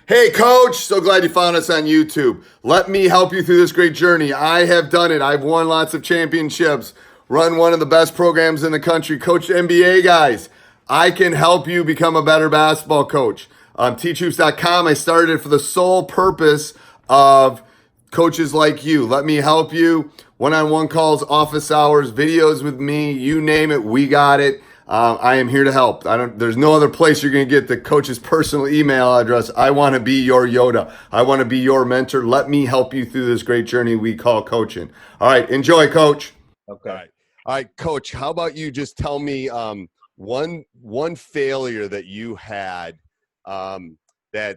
Hey, Coach, so glad you found us on YouTube. Let me help you through this great journey. I have done it. I've won lots of championships, run one of the best programs in the country, coached NBA guys. I can help you become a better basketball coach. Teachhoops.com, I started it for the sole purpose of coaches like you. Let me help you. One-on-one calls, office hours, videos with me, you name it, we got it. I am here to help. There's no other place you're going to get the coach's personal email address. I want to be your Yoda. I want to be your mentor. Let me help you through this great journey we call coaching. All right, enjoy, Coach. Okay. All right, Coach. How about you just tell me one failure that you had that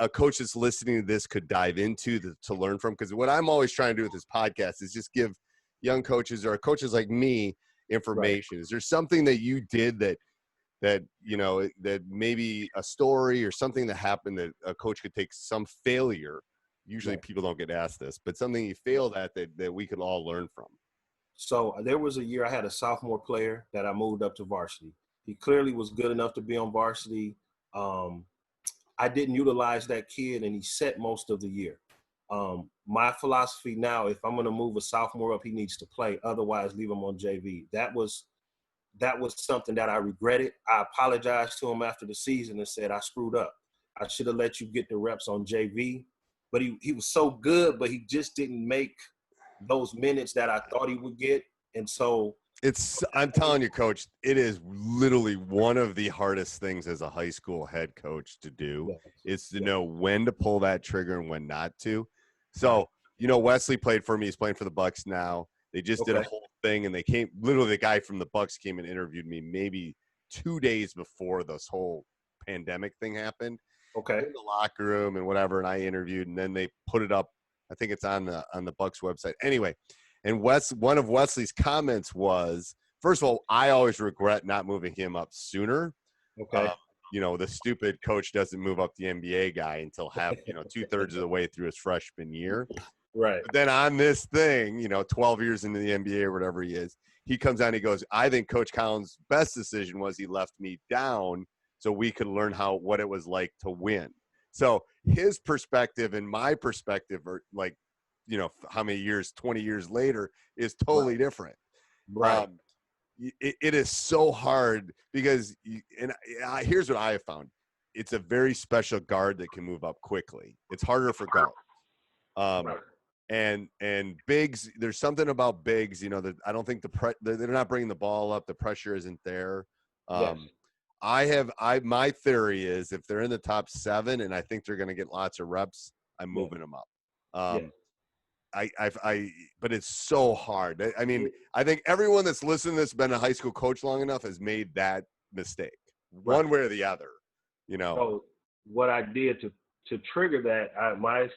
a coach that's listening to this could dive into to learn from? Because what I'm always trying to do with this podcast is just give young coaches or coaches like me information. Right. Is there something that you did that maybe a story or something that happened that a coach could take some failure? Usually people don't get asked this, but something you failed at that we could all learn from. So there was a year I had a sophomore player that I moved up to varsity. He clearly was good enough to be on varsity. I didn't utilize that kid, and he set most of the year. My philosophy now, if I'm going to move a sophomore up, he needs to play. Otherwise, leave him on JV. That was something that I regretted. I apologized to him after the season and said, I screwed up. I should have let you get the reps on JV. But he was so good, but he just didn't make those minutes that I thought he would get. And so I'm telling you, Coach, it is literally one of the hardest things as a high school head coach to do is to know when to pull that trigger and when not to. So, Wesley played for me. He's playing for the Bucks now. They just did a whole thing, and the guy from the Bucks came and interviewed me maybe 2 days before this whole pandemic thing happened. Okay. In the locker room and whatever, and I interviewed, and then they put it up. I think it's on the Bucks website. Anyway, and one of Wesley's comments was, first of all, I always regret not moving him up sooner. Okay. The stupid coach doesn't move up the NBA guy until 2/3 of the way through his freshman year. Right. But then on this thing, 12 years into the NBA or whatever he is, he comes out and he goes, I think Coach Collins' best decision was he left me down so we could learn what it was like to win. So his perspective and my perspective are like, how many years, 20 years later is totally different. Right. It is so hard because, here's what I have found. It's a very special guard that can move up quickly. It's harder for guards. And bigs, there's something about bigs, that I don't think they're not bringing the ball up. The pressure isn't there. Yes. My theory is if they're in the top 7 and I think they're going to get lots of reps, I'm moving them up. But it's so hard. I mean, I think everyone that's listening to this, been a high school coach long enough, has made that mistake one way or the other, So what I did to trigger that, my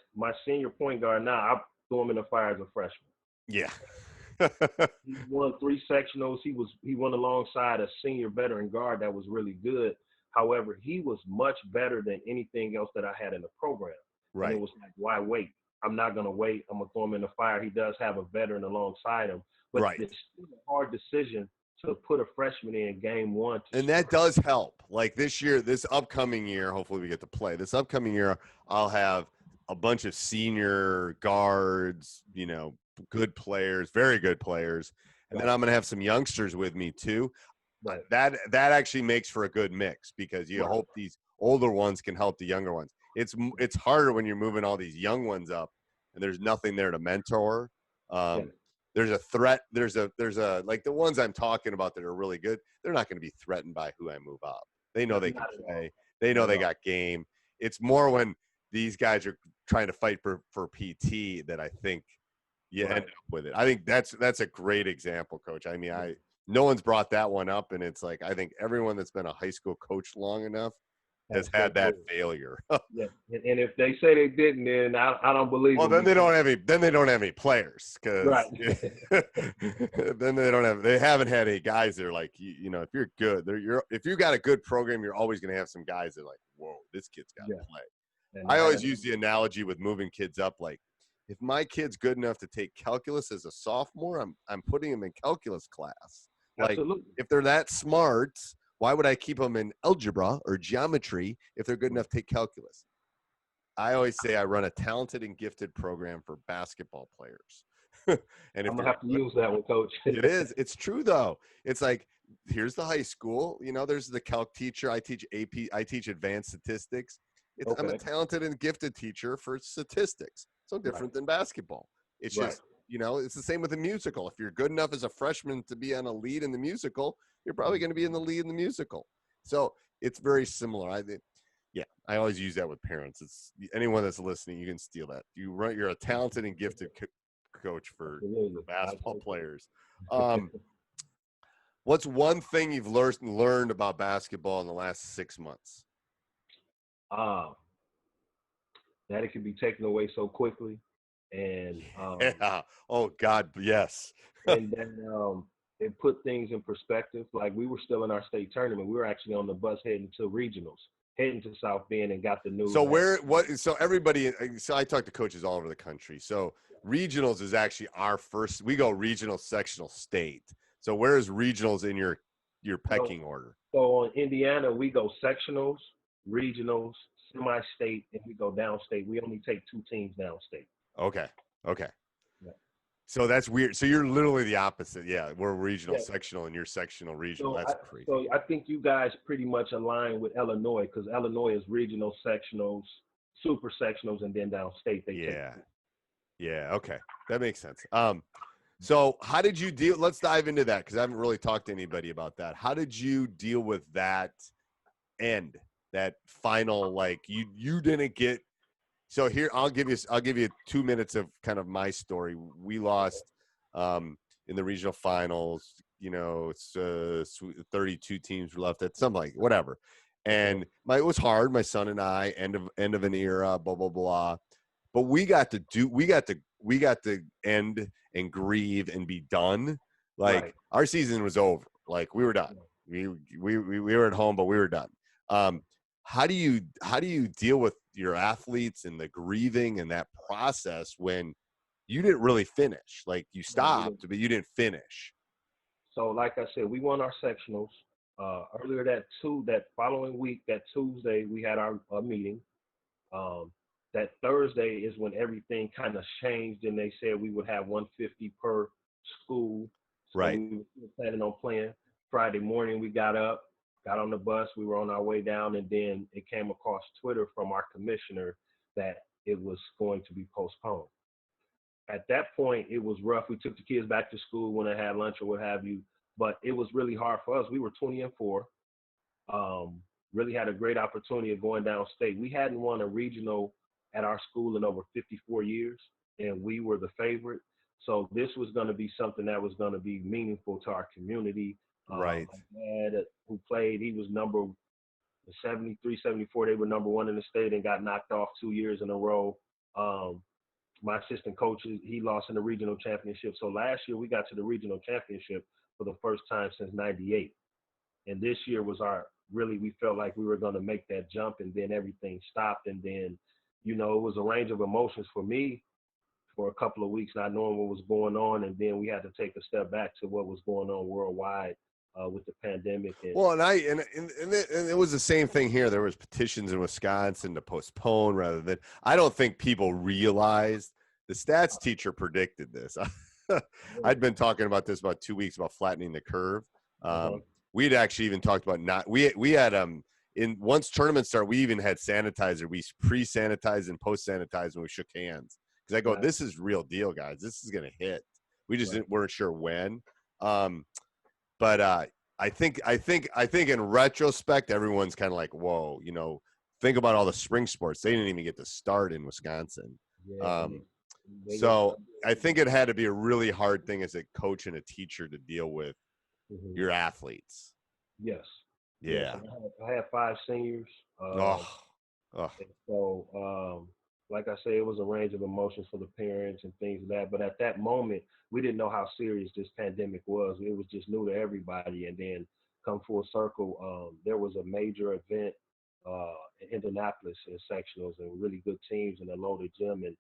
senior point guard now, I threw him in the fire as a freshman. Yeah. He won 3 sectionals. He won alongside a senior veteran guard that was really good. However, he was much better than anything else that I had in the program. Right. And it was like, why wait? I'm not going to wait. I'm going to throw him in the fire. He does have a veteran alongside him. But it's still a hard decision to put a freshman in game 1. And that does help. Like this upcoming year, hopefully we get to play. This upcoming year, I'll have a bunch of senior guards, good players, very good players. And then I'm going to have some youngsters with me too. Right. That actually makes for a good mix because you hope these older ones can help the younger ones. It's harder when you're moving all these young ones up and there's nothing there to mentor. There's a threat. There's a like the ones I'm talking about that are really good. They're not going to be threatened by who I move up. They know they can play. They know they got game. It's more when these guys are trying to fight for PT that I think you end up with it. I think that's a great example, Coach. I mean, no one's brought that one up, and it's like I think everyone that's been a high school coach long enough has had that failure. Yeah, and if they say they didn't, then I don't believe. Well, then they don't have any players because then they haven't had any guys that are like if you're good, if you got a good program, you're always going to have some guys that are like, whoa, this kid's got to play. And I always use the analogy with moving kids up, like if my kid's good enough to take calculus as a sophomore, I'm putting him in calculus class. Like Absolutely. If they're that smart, why would I keep them in algebra or geometry if they're good enough to take calculus? I always say I run a talented and gifted program for basketball players. And if I'm gonna they're have to good, use that one, Coach. it is. It's true though. It's like here's the high school. There's the calc teacher. I teach AP. I teach advanced statistics. I'm a Okay. talented and gifted teacher for statistics. So Right. different than basketball. It's Right. just it's the same with a musical. If you're good enough as a freshman to be on a lead in the musical, you're probably going to be in the lead in the musical. So it's very similar. I always use that with parents. It's anyone that's listening, you can steal that. You're a talented and gifted coach for basketball players. What's one thing you've learned about basketball in the last 6 months? That it can be taken away so quickly, and Yeah. Oh God, yes. and then it put things in perspective. Like we were still in our state tournament. We were actually on the bus heading to regionals, heading to South Bend, and got the news. So everybody, so I talk to coaches all over the country. So regionals is actually our first, we go regional, sectional, state. So where is regionals in your pecking order? So in Indiana, we go sectionals, regionals, semi-state, and we go downstate. We only take 2 teams downstate. Okay. Yeah. So that's weird. So you're literally the opposite. Yeah, we're regional, Yeah. sectional, and you're sectional, regional. So That's crazy. So I think you guys pretty much align with Illinois because Illinois is regional, sectionals, super sectionals, and then downstate. Yeah. Okay, that makes sense. So how did you deal? Let's dive into that because I haven't really talked to anybody about that. How did you deal with that that final? Like you didn't get. So here I'll give you 2 minutes of kind of my story. We lost in the regional finals. It's 32 teams were left at something like whatever, and it was hard. My son and I end of an era, blah blah blah. But we got to end and grieve and be done. Like Right. our season was over. Like we were done. We were at home, but we were done. How do you deal with your athletes and the grieving and that process when you didn't really finish? Like you stopped, but you didn't finish. So like I said, we won our sectionals. Earlier that following week, that Tuesday, we had our meeting. That Thursday is when everything kind of changed, and they said we would have 150 per school. So Right. we were planning on playing. Friday morning, we got up, got on the bus. We were on our way down, and then it came across Twitter from our commissioner that it was going to be postponed. At that point, it was rough. We took the kids back to school when they had lunch or what have you, but it was really hard for us. We were 20-4. Really had a great opportunity of going downstate. We hadn't won a regional at our school in over 54 years, and we were the favorite. So this was going to be something that was going to be meaningful to our community. Right. My dad, who played, he was number 73, 74. They were number 1 in the state and got knocked off 2 years in a row. My assistant coach, he lost in the regional championship. So last year we got to the regional championship for the first time since '98. And this year was we felt like we were going to make that jump, and then everything stopped. And then, it was a range of emotions for me for a couple of weeks, not knowing what was going on. And then we had to take a step back to what was going on worldwide with the pandemic. And it was the same thing here. There was petitions in Wisconsin to postpone rather than. I don't think people realized the stats teacher predicted this. I'd been talking about this about 2 weeks about flattening the curve. We'd actually even talked about we had in once tournaments start, we even had sanitizer. We pre-sanitized and post-sanitized when we shook hands. Because I go, this is real deal, guys. This is gonna hit. We just weren't sure when. But I think in retrospect, everyone's kind of like, whoa, think about all the spring sports. They didn't even get to start in Wisconsin. So I think it had to be a really hard thing as a coach and a teacher to deal with your athletes. Yes. Yeah. Yes. I had 5 seniors. And so, like I say, it was a range of emotions for the parents and things like that. But at that moment, we didn't know how serious this pandemic was. It was just new to everybody. And then come full circle, there was a major event in Indianapolis in sectionals and really good teams in a loaded gym. And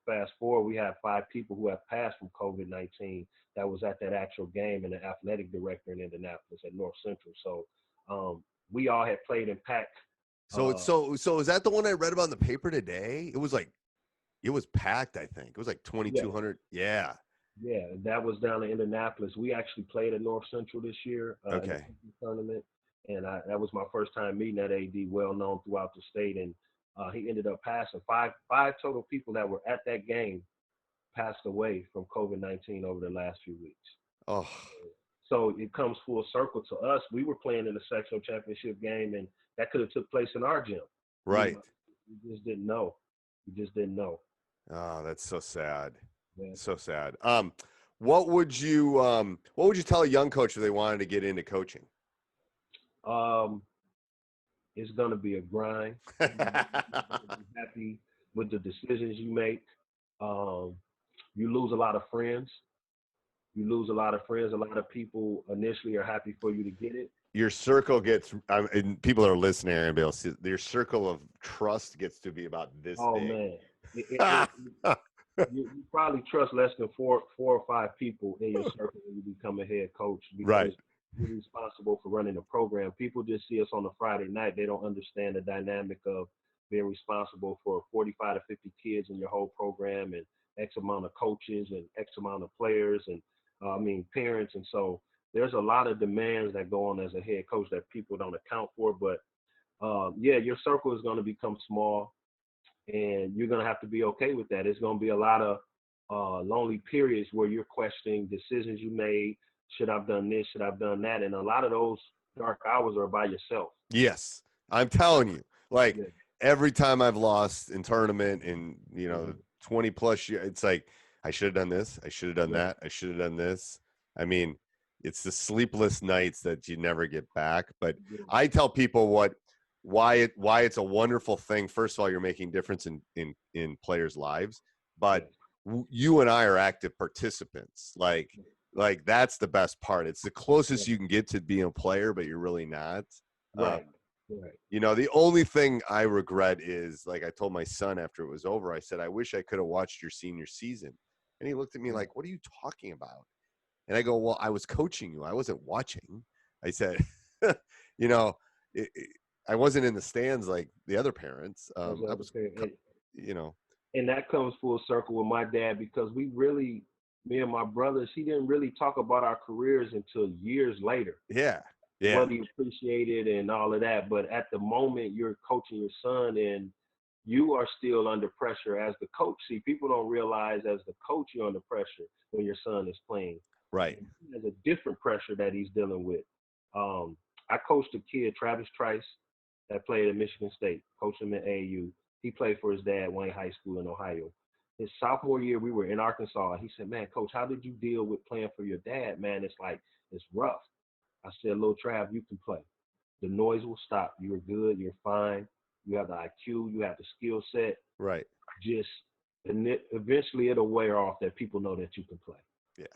fast forward, we had 5 people who have passed from COVID-19 that was at that actual game, and the athletic director in Indianapolis at North Central. So we all had played in pack So it's so is that the one I read about in the paper today? It was packed, I think. It was like Yeah, 2,200. Yeah. yeah, that was down in Indianapolis. We actually played at North Central this year in the Okay. picking tournament, and that was my first time meeting that AD, well known throughout the state, and he ended up passing five total people that were at that game passed away from COVID-19 over the last few weeks. Oh, So it comes full circle to us. We were playing in the sectional championship game, and that could have took place in our gym. You right. know, we just didn't know. We just didn't know. Oh, that's so sad. Yeah. So sad. What would you tell a young coach if they wanted to get into coaching? Um, it's gonna be a grind. You're gonna be happy with the decisions you make. Um, you lose a lot of friends. You lose a lot of friends. A lot of people initially are happy for you to get it. Your circle gets, and people are listening and be able to see, your circle of trust gets to be about this Oh big. man, you probably trust less than four or five people in your circle when you become a head coach because Right. you're responsible for running the program. People just see us on a Friday night. They don't understand the dynamic of being responsible for 45 to 50 kids in your whole program and X amount of coaches and X amount of players and parents. And so there's a lot of demands that go on as a head coach that people don't account for. But your circle is going to become small and you're going to have to be okay with that. It's going to be a lot of lonely periods where you're questioning decisions you made. Should I've done this? Should I've done that? And a lot of those dark hours are by yourself. Yes. I'm telling you, like Yeah. every time I've lost in tournament in, 20 plus years, it's like, I should have done this. I should have done that. I should have done this. I mean, it's the sleepless nights that you never get back. But I tell people why it's a wonderful thing. First of all, you're making difference in players' lives, but you and I are active participants. Like that's the best part. It's the closest you can get to being a player, but you're really not. Right. The only thing I regret is, like I told my son after it was over, I said, I wish I could have watched your senior season. And he looked at me like, what are you talking about? And I go, well, I was coaching you. I wasn't watching. I said, I wasn't in the stands like the other parents. I was, And that comes full circle with my dad because me and my brothers, he didn't really talk about our careers until years later. Yeah. What he appreciated and all of that. But at the moment you're coaching your son and you are still under pressure as the coach. See, people don't realize as the coach, you're under pressure when your son is playing. Right. There's a different pressure that he's dealing with. I coached a kid, Travis Trice, that played at Michigan State, coached him at AAU. He played for his dad, Wayne High School in Ohio. His sophomore year, we were in Arkansas. He said, man, coach, how did you deal with playing for your dad? Man, it's rough. I said, Lil Trav, you can play. The noise will stop. You're good. You're fine. You have the IQ. You have the skill set. Right. Eventually it'll wear off that people know that you can play. Yeah.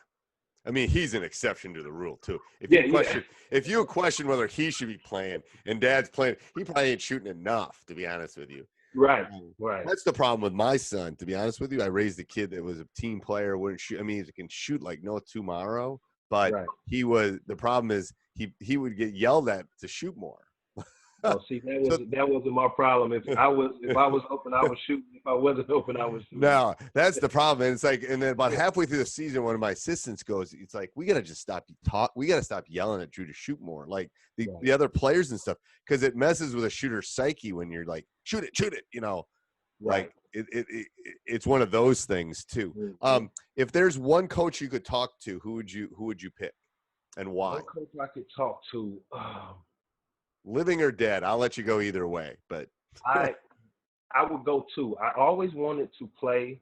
I mean, he's an exception to the rule too. If you question whether he should be playing and dad's playing, he probably ain't shooting enough, to be honest with you. Right. That's the problem with my son, to be honest with you. I raised a kid that was a team player, wouldn't shoot. I mean, he can shoot like no tomorrow, but the problem is he would get yelled at to shoot more. Oh, see, that wasn't my problem. If I was open, I was shooting. If I wasn't open, I was shooting. No, that's the problem. And it's like, and then about halfway through the season, one of my assistants goes, it's like, we got to just stop we got to stop yelling at Drew to shoot more, like the other players and stuff, because it messes with a shooter's psyche when you're like, shoot it, like it's one of those things too. Mm-hmm. If there's one coach you could talk to, who would you pick and why? One coach I could talk to. Living or dead, I'll let you go either way. But I would go to. I always wanted to play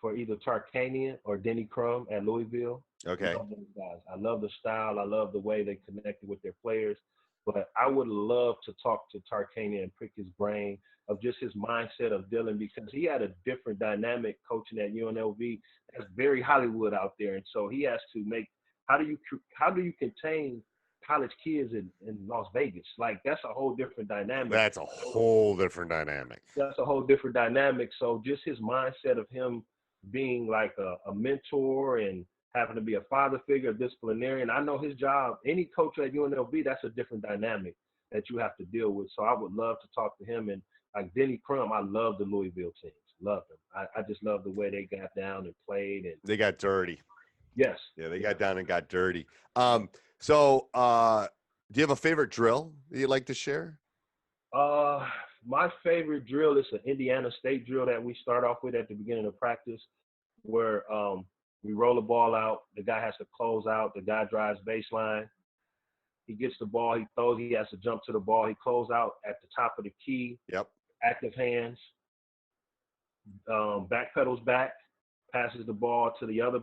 for either Tarkanian or Denny Crum at Louisville. Okay. I love those guys. I love the style. I love the way they connected with their players. But I would love to talk to Tarkanian and pick his brain of just his mindset of dealing, because he had a different dynamic coaching at UNLV. That's very Hollywood out there, and so he has to make. How do you contain college kids in Las Vegas? Like, that's a whole different dynamic. That's a whole different dynamic. So just his mindset of him being like a mentor and having to be a father figure, a disciplinarian. I know his job, any coach at UNLV, that's a different dynamic that you have to deal with. So I would love to talk to him. And like Denny Crum, I love the Louisville teams. Love them. I just love the way they got down and played. And They got dirty. yes. Yeah, they got down and got dirty. So do you have a favorite drill that you'd like to share? My favorite drill is an Indiana State drill that we start off with at the beginning of practice, where we roll the ball out. The guy has to close out. The guy drives baseline. He gets the ball. He throws. He has to jump to the ball. He closes out at the top of the key. Yep. Active hands. Back pedals back. Passes the ball to the other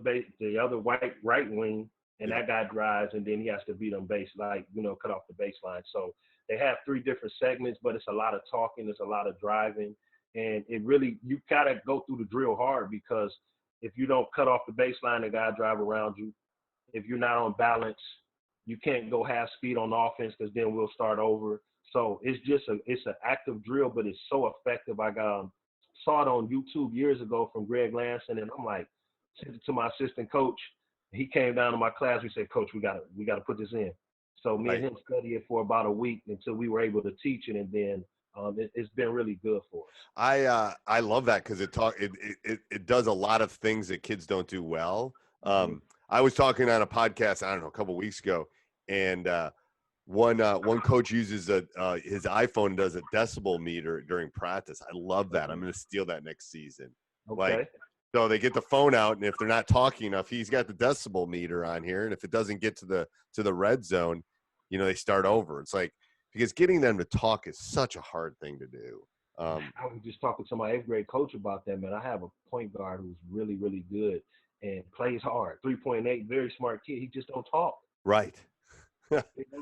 right wing, and that guy drives, and then he has to beat on base, cut off the baseline. So they have 3 different segments, but it's a lot of talking, it's a lot of driving, and it really, you gotta go through the drill hard, because if you don't cut off the baseline, the guy drive around you. If you're not on balance, you can't go half speed on offense, because then we'll start over. So it's an active drill, but it's so effective. I saw it on YouTube years ago from Greg Lanson, and I'm like, sent it to my assistant coach. He came down to my class. We said, Coach, we gotta put this in. So me and him studied it for about a week until we were able to teach it, and then it's been really good for us. I love that, because it does a lot of things that kids don't do well. I was talking on a podcast, I don't know, a couple of weeks ago, and one coach uses his iPhone and does a decibel meter during practice. I love that. I'm going to steal that next season. Okay. So they get the phone out, and if they're not talking enough, he's got the decibel meter on here, and if it doesn't get to the red zone, they start over. It's like, because getting them to talk is such a hard thing to do. I was just talking to my 8th grade coach about that, man. I have a point guard who's really, really good and plays hard. 3.8, very smart kid. He just don't talk. Right.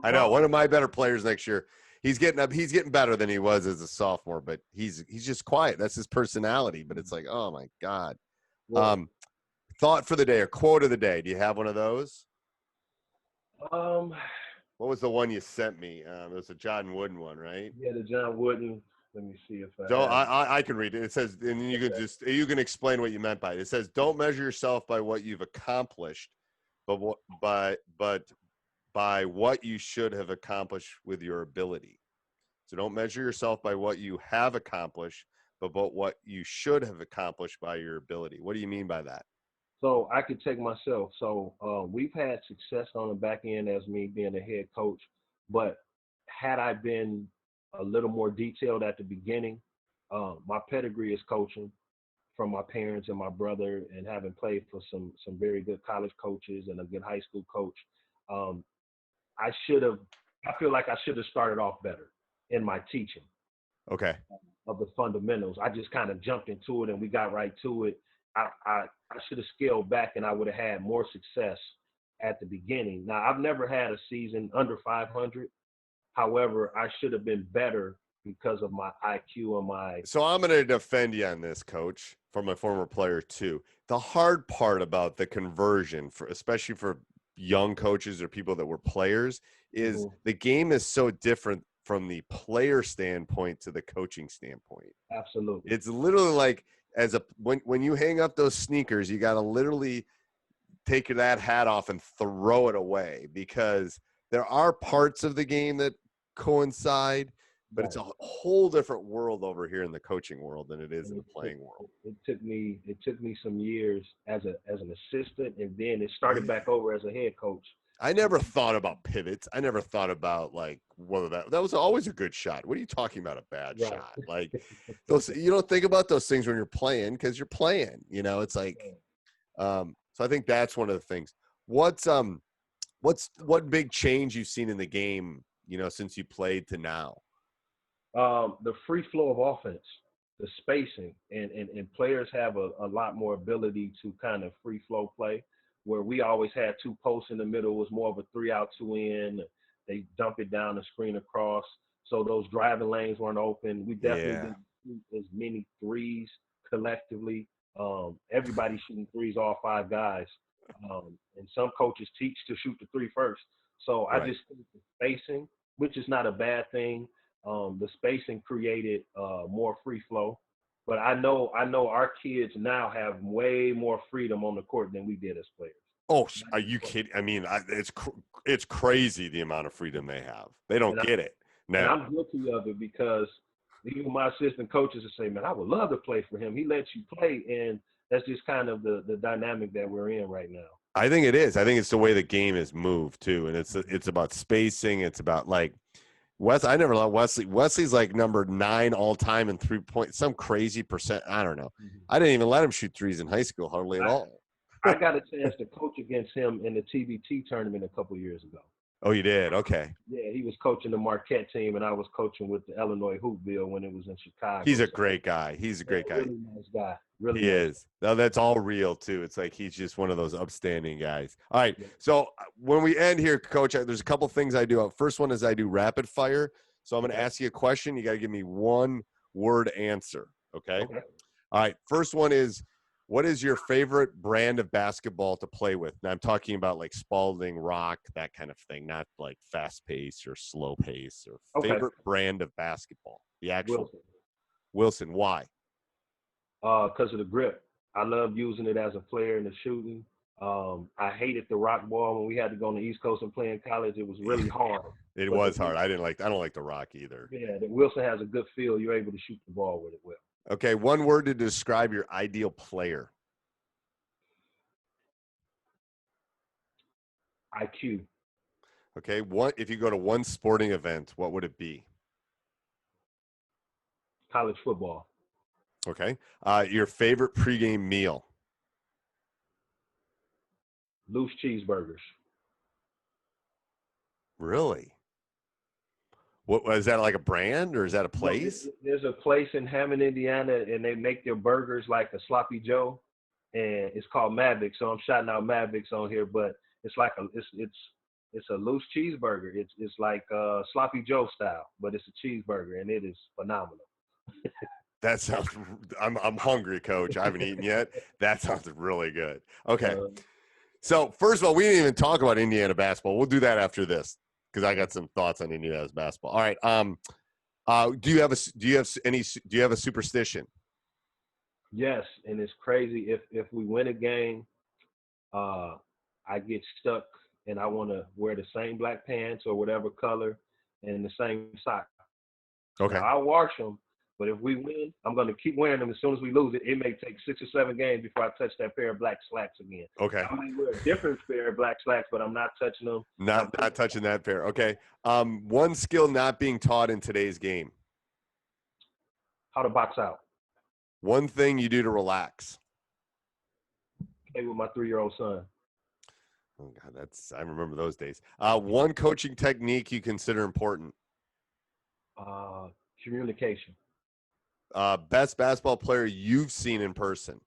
I know. One of my better players next year. He's getting better than he was as a sophomore, but he's just quiet. That's his personality. But it's like, oh my God. Well, thought for the day or quote of the day. Do you have one of those? What was the one you sent me? It was a John Wooden one, right? Yeah, the John Wooden. Let me see if I can read it. It says, and you can explain what you meant by it. It says, don't measure yourself by what you've accomplished, but by what you should have accomplished with your ability. So don't measure yourself by what you have accomplished, but what you should have accomplished by your ability. What do you mean by that? So I could take myself. So we've had success on the back end as me being a head coach, but had I been a little more detailed at the beginning, my pedigree is coaching from my parents and my brother, and having played for some very good college coaches and a good high school coach. I feel like I should have started off better in my teaching. Okay. Of the fundamentals. I just kind of jumped into it and we got right to it. I should have scaled back, and I would have had more success at the beginning. Now, I've never had a season under 500. However, I should have been better because of my IQ and my. So I'm going to defend you on this, Coach, from a former player too. The hard part about the conversion, especially for young coaches or people that were players, is the game is so different from the player standpoint to the coaching standpoint. Absolutely. It's literally like when you hang up those sneakers, you got to literally take that hat off and throw it away, because there are parts of the game that coincide, but it's a whole different world over here in the coaching world than it is in the playing world. It took me some years as an assistant, and then it started back over as a head coach. I never thought about pivots. I never thought about like whether that was always a good shot. What are you talking about, a bad shot? Like those, you don't think about those things when you're playing, because you're playing. It's like, so I think that's one of the things. What big change you've seen in the game, since you played to now? The free flow of offense, the spacing, and players have a lot more ability to kind of free flow play. Where we always had 2 posts in the middle, was more of a 3 out, 2 in. They dump it down the screen across. So those driving lanes weren't open. We definitely didn't shoot as many threes collectively. Everybody shooting threes, all 5 guys. And some coaches teach to shoot the 3 first. So I just think the spacing, which is not a bad thing, the spacing created more free flow. But I know our kids now have way more freedom on the court than we did as players. Oh, are you kidding? I mean, it's crazy the amount of freedom they have. They don't get it. And No. I'm guilty of it because even my assistant coaches will say, man, I would love to play for him. He lets you play, and that's just kind of the dynamic that we're in right now. I think it is. I think it's the way the game is moved too, and it's about spacing. It's about like I never let Wesley. Wesley's like number 9 all time in 3-point, some crazy percent. I don't know. I didn't even let him shoot threes in high school hardly at all. I got a chance to coach against him in the TBT tournament a couple years ago. Oh, you did? Okay. Yeah, he was coaching the Marquette team, and I was coaching with the Illinois Hoopville when it was in Chicago. He's a great guy. He's a great guy. Really nice guy. Really He nice. is. Now that's all real too. It's like he's just one of those upstanding guys. All right. So when we end here, Coach, there's a couple things I do. First one is I do rapid fire. So I'm going to ask you a question. You got to give me one word answer. Okay. All right. First one is, what is your favorite brand of basketball to play with? Now I'm talking about like Spalding, Rock, that kind of thing, not like fast pace or slow pace or favorite brand of basketball. The actual Wilson. Why? Because of the grip. I love using it as a player in the shooting. I hated the rock ball when we had to go on the East Coast and play in college. It was really hard. It was hard. I don't like the rock either. Yeah, the Wilson has a good feel. You're able to shoot the ball with it well. Okay, one word to describe your ideal player. IQ. Okay, if you go to one sporting event, what would it be? College football. Okay, your favorite pregame meal? Loose cheeseburgers. Really? What was that, like a brand or is that a place? There's a place in Hammond, Indiana, and they make their burgers like a sloppy Joe, and it's called Mavic. So I'm shouting out Mavics on here, but it's like it's a loose cheeseburger. It's like sloppy Joe style, but it's a cheeseburger, and it is phenomenal. That sounds. I'm hungry, Coach. I haven't eaten yet. That sounds really good. Okay. So first of all, we didn't even talk about Indiana basketball. We'll do that after this because I got some thoughts on Indiana's basketball. All right. Do you have a superstition? Yes, and it's crazy. If we win a game, I get stuck and I want to wear the same black pants or whatever color and the same socks. Okay. Now, I'll wash them, but if we win, I'm going to keep wearing them. As soon as we lose it, it may take 6 or 7 games before I touch that pair of black slacks again. Okay. I might wear a different pair of black slacks, but I'm not touching them. Not touching that pair. Okay. One skill not being taught in today's game. How to box out. One thing you do to relax. Play with my 3-year-old son. Oh God, I remember those days. One coaching technique you consider important. Communication. Best basketball player you've seen in person.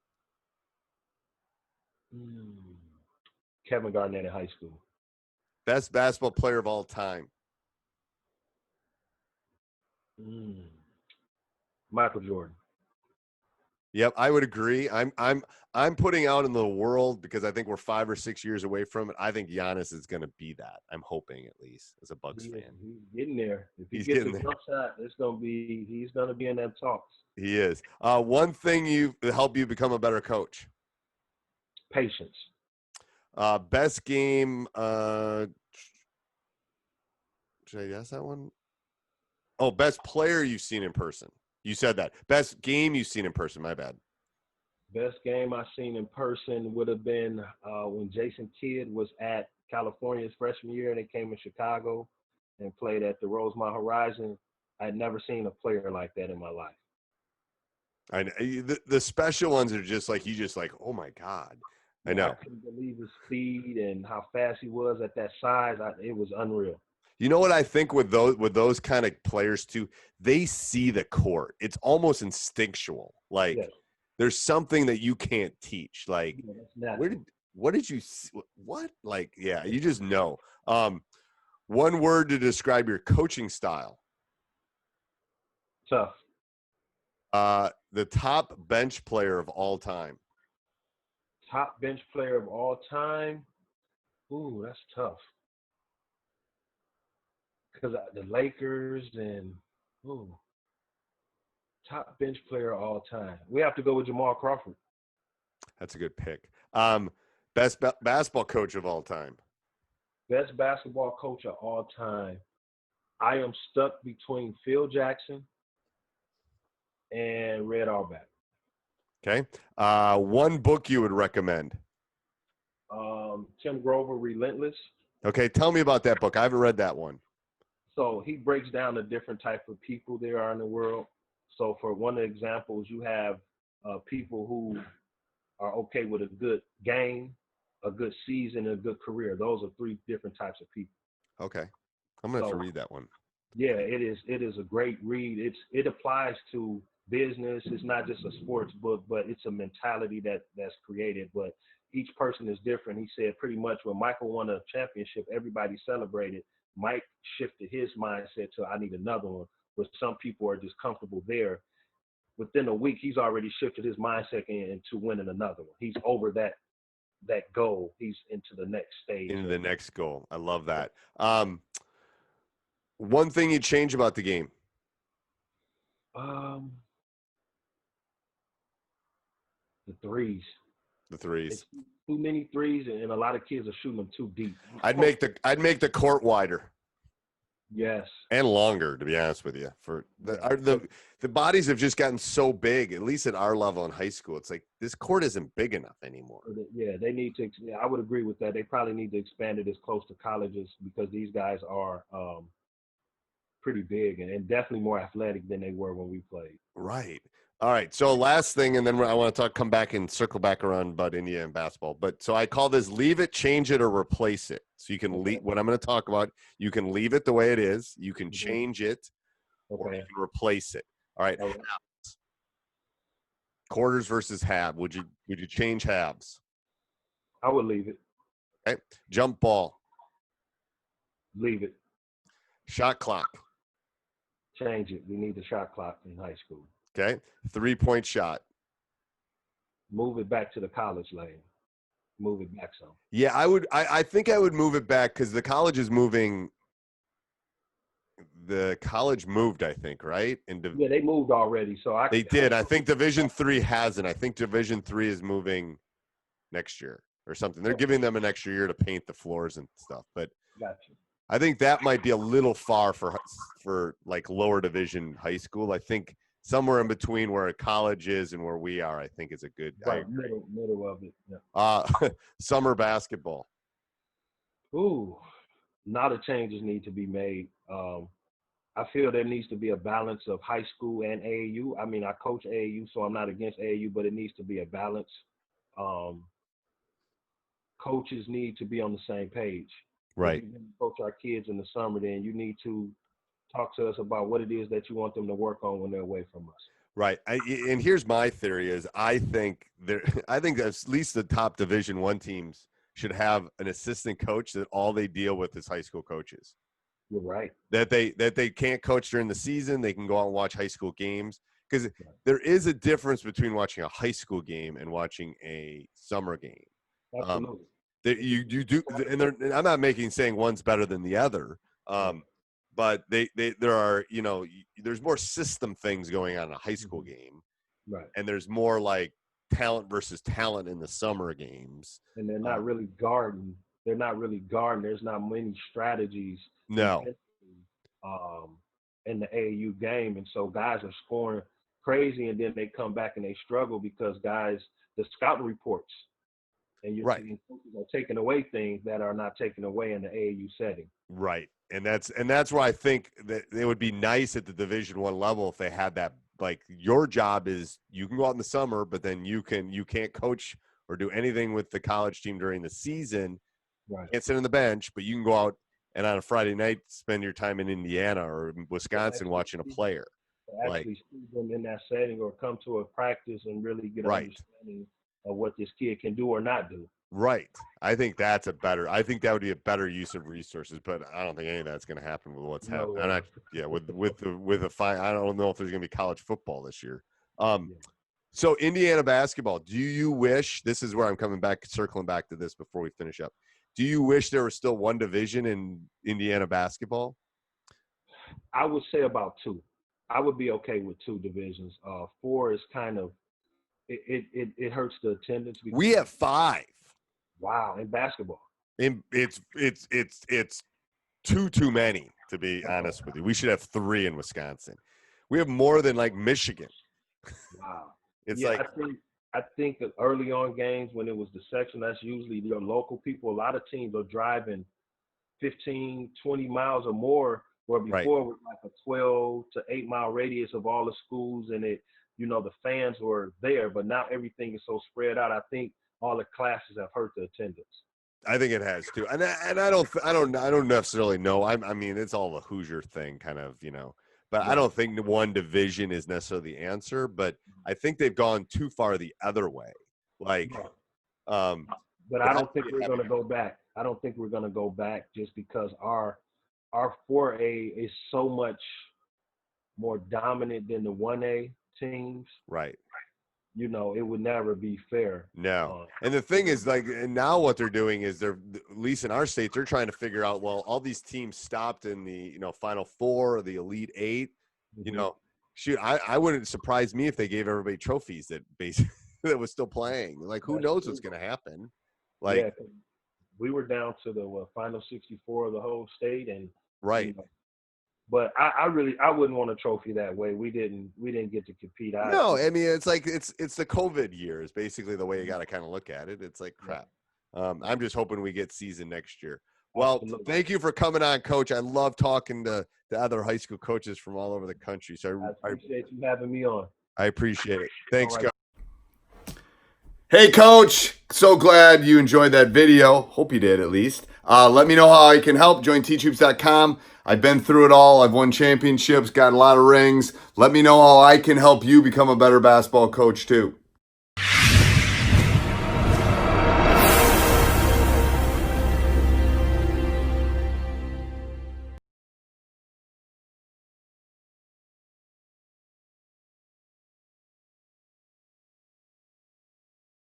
Kevin Garnett in high school. Best basketball player of all time. Michael Jordan. Yep, I would agree. I'm putting out in the world because I think we're 5 or 6 years away from it. I think Giannis is going to be that. I'm hoping, at least, as a Bucks fan. He's getting there. If he He's gets getting a jump shot, he's going to be in them talks. He is. One thing you help you become a better coach. Patience. Best game. Should I guess that one? Oh, best player you've seen in person. You said that. Best game you've seen in person. My bad. Best game I've seen in person would have been when Jason Kidd was at California's freshman year, and they came in Chicago and played at the Rosemont Horizon. I had never seen a player like that in my life. I know. The special ones are just like, oh my God. I know. I couldn't believe his speed and how fast he was at that size. It was unreal. You know what I think with those kind of players too, they see the court. It's almost instinctual. Like there's something that you can't teach. Like what did you see? What? Like, yeah, you just know. One word to describe your coaching style. Tough. The top bench player of all time. Top bench player of all time? Ooh, that's tough. Because the Lakers and top bench player of all time. We have to go with Jamal Crawford. That's a good pick. Best basketball coach of all time. Best basketball coach of all time. I am stuck between Phil Jackson and Red Auerbach. Okay. One book you would recommend. Tim Grover, Relentless. Okay. Tell me about that book. I haven't read that one. So he breaks down the different type of people there are in the world. So for one of the examples, you have people who are okay with a good game, a good season, and a good career. Those are three different types of people. Okay. I'm going to have to read that one. Yeah, it is. It is a great read. It applies to business. It's not just a sports book, but it's a mentality that's created. But each person is different. He said pretty much when Michael won a championship, everybody celebrated. Mike shifted his mindset to I need another one. Where some people are just comfortable there. Within a week, he's already shifted his mindset into winning another one. He's over that goal. He's into the next stage. Into the next goal. I love that. One thing you'd change about the game? The threes. The threes. It's too many threes, and a lot of kids are shooting them too deep. I'd make the court wider. Yes. And longer, to be honest with you. For the bodies have just gotten so big, at least at our level in high school. It's like this court isn't big enough anymore. Yeah, they need to. Yeah, I would agree with that. They probably need to expand it as close to colleges because these guys are pretty big and definitely more athletic than they were when we played. Right. All right. So last thing, and then I want to come back and circle back around about India and basketball. But so I call this leave it, change it, or replace it. So you can leave what I'm going to talk about. You can leave it the way it is. You can change it, or you can replace it. All right. Okay. Quarters versus half. Would you change halves? I would leave it. Okay. Jump ball. Leave it. Shot clock. Change it. We need the shot clock in high school. Okay. 3-point shot. Move it back to the college lane. Move it back some. Yeah, I think I would move it back because the college is moving. The college moved, I think, right? Yeah, they moved already. So they did. I think Division III hasn't. I think Division III is moving next year or something. They're giving them an extra year to paint the floors and stuff. But gotcha. I think that might be a little far for like lower division high school. I think somewhere in between where college is and where we are, I think is a good middle of it. Yeah. Summer basketball. Ooh, a lot of changes need to be made. I feel there needs to be a balance of high school and AAU. I mean, I coach AAU, so I'm not against AAU, but it needs to be a balance. Coaches need to be on the same page. Right. If you coach our kids in the summer, then you need to talk to us about what it is that you want them to work on when they're away from us. Right. And here's my theory is I think at least the top Division I teams should have an assistant coach that all they deal with is high school coaches. You're right. That they can't coach during the season. They can go out and watch high school games because there is a difference between watching a high school game and watching a summer game. Absolutely. You do, and I'm not saying one's better than the other. But there are, there's more system things going on in a high school game. Right. And there's more like talent versus talent in the summer games. And they're not really guarding. There's not many strategies. No. In the AAU game. And so guys are scoring crazy and then they come back and they struggle because the scouting reports and you're seeing coaches are taking away things that are not taken away in the AAU setting. Right. And that's where I think that it would be nice at the Division I level if they had that. Like your job is you can go out in the summer, but then you can't coach or do anything with the college team during the season. Right. You can't sit on the bench, but you can go out and on a Friday night spend your time in Indiana or Wisconsin watching a player. Actually see them in that setting or come to a practice and really get an understanding of what this kid can do or not do. Right. I think that would be a better use of resources, but I don't think any of that's going to happen with what's happening. With a fine, I don't know if there's going to be college football this year. So Indiana basketball, do you wish, this is where I'm circling back to this before we finish up. Do you wish there was still one division in Indiana basketball? I would say about two. I would be okay with two divisions. 4 is kind of, it hurts the attendance. We have 5. Wow, in basketball. It's too many, to be honest with you. We should have 3 in Wisconsin. We have more than like Michigan. Wow. It's Yeah, like, I think that early on games when it was the section, that's usually your local people. A lot of teams are driving 15, 20 miles or more, where right. before it was like a 12 to 8 mile radius of all the schools, and the fans were there, but now everything is so spread out. I think all the classes have hurt the attendance. I think it has too, and I don't necessarily know. I mean, it's all a Hoosier thing, kind of, But I don't think the one division is necessarily the answer. But I think they've gone too far the other way. Like, But I don't think we're going to go back. I don't think we're going to go back just because our 4A is so much more dominant than the 1A teams. right. It would never be fair. No. And the thing is, like, and now what they're doing is at least in our states, they're trying to figure out, well, all these teams stopped in the, Final Four or the Elite Eight. Shoot, I wouldn't surprise me if they gave everybody trophies that basically that was still playing. Like, who knows what's going to happen? Like, we were down to the final 64 of the whole state, and right. But I wouldn't want a trophy that way. We didn't get to compete. No, I mean, it's like it's the COVID year is basically the way you got to kind of look at it. It's like crap. I'm just hoping we get season next year. Well, thank you for coming on, Coach. I love talking to the other high school coaches from all over the country. So I appreciate you having me on. I appreciate it. Thanks, Coach. Hey, Coach. So glad you enjoyed that video. Hope you did, at least. Let me know how I can help. Join teachhoops.com. I've been through it all. I've won championships, got a lot of rings. Let me know how I can help you become a better basketball coach, too.